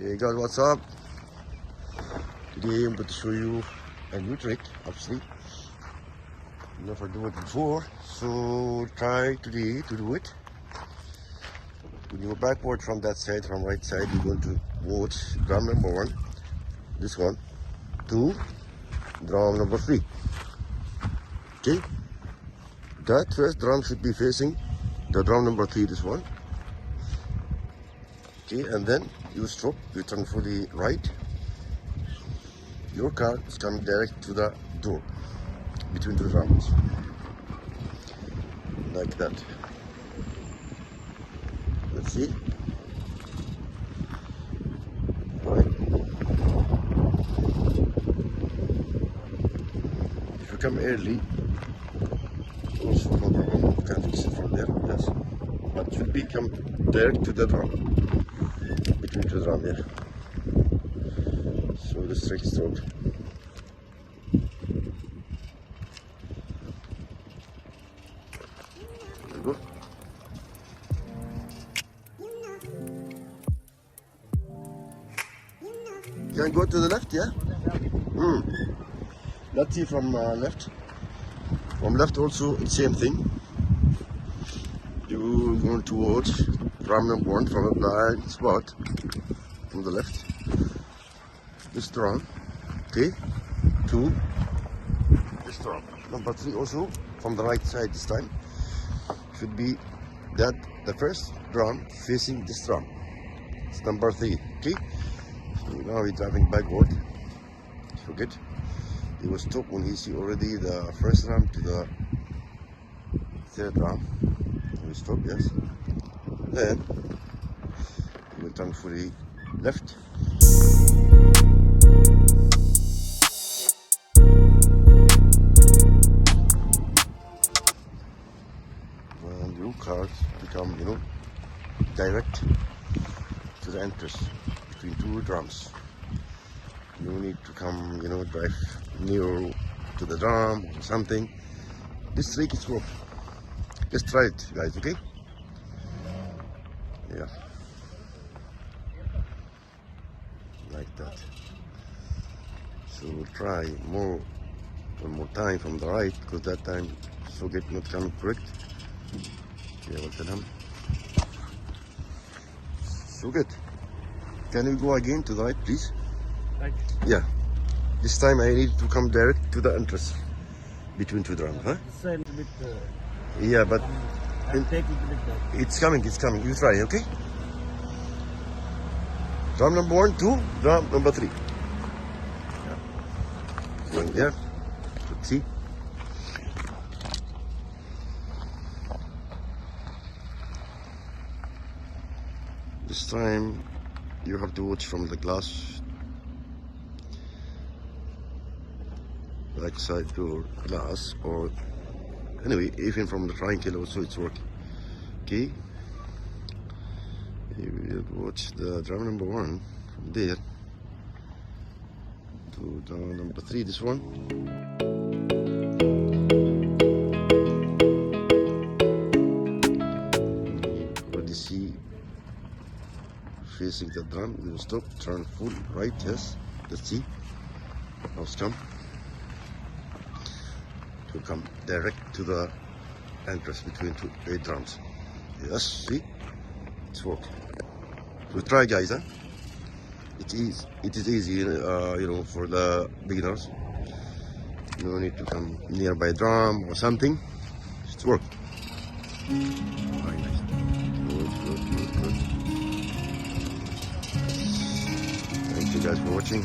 Hey guys, what's up? Today I'm going to show you a new trick, obviously. Never do it before, so try today to do it. When you go backward from that side, from right side, you're going to watch drum number 1, this one, 2, drum number 3. Okay? That first drum should be facing the drum number 3, this one. Okay, and then you stop, you turn for the right. Your car is coming direct to the door between the drums, like that. Let's see. Right. If you come early, also no problem, you can fix it from there, yes. But it should be come direct to the drum, between the drum here. So this trick is working. There you go. You can go to the left, yeah? Let's see from left. From left also, same thing. You're going to watch drum number 1 from a blind spot from the left. This drum, okay? 2, this drum. Number 3 also from the right side this time. Should be that the first drum facing this drum. It's number 3, okay? So now we're driving backward. Forget. He will stop when he see already the first drum to the third drum. He will stop, yes. Then he will turn fully left. And your cars become, direct to the entrance between 2 drums. You need to come, drive near to the drum or something. This trick is work. Just try it, guys, okay? Yeah. Like that. So we'll try one more time from the right, because that time socket not coming correct. Okay, I'll tell him. So good. Can we go again to the right, please? Right. Yeah. This time I need to come direct to the entrance between 2 drums, huh? It's a little bit. Yeah, but I'll take it a bit. it's coming. You try, okay? Drum number 1, 2, drum number 3. Yeah. Going there. Let's see. This time you have to watch from the glass, like side door glass, or anyway, even from the triangle also it's working. Okay, you will watch the drum number 1 from there to drum number 3, this one. You already see facing the drum. We will stop, turn full right, yes. Let's see. Now it's come. To come direct to the entrance between 2 drums. Yes, see? It's working. So try, guys, huh? It is easy, for the beginners. You don't need to come nearby drum or something. It's working. Very nice. Good. Thank you guys for watching.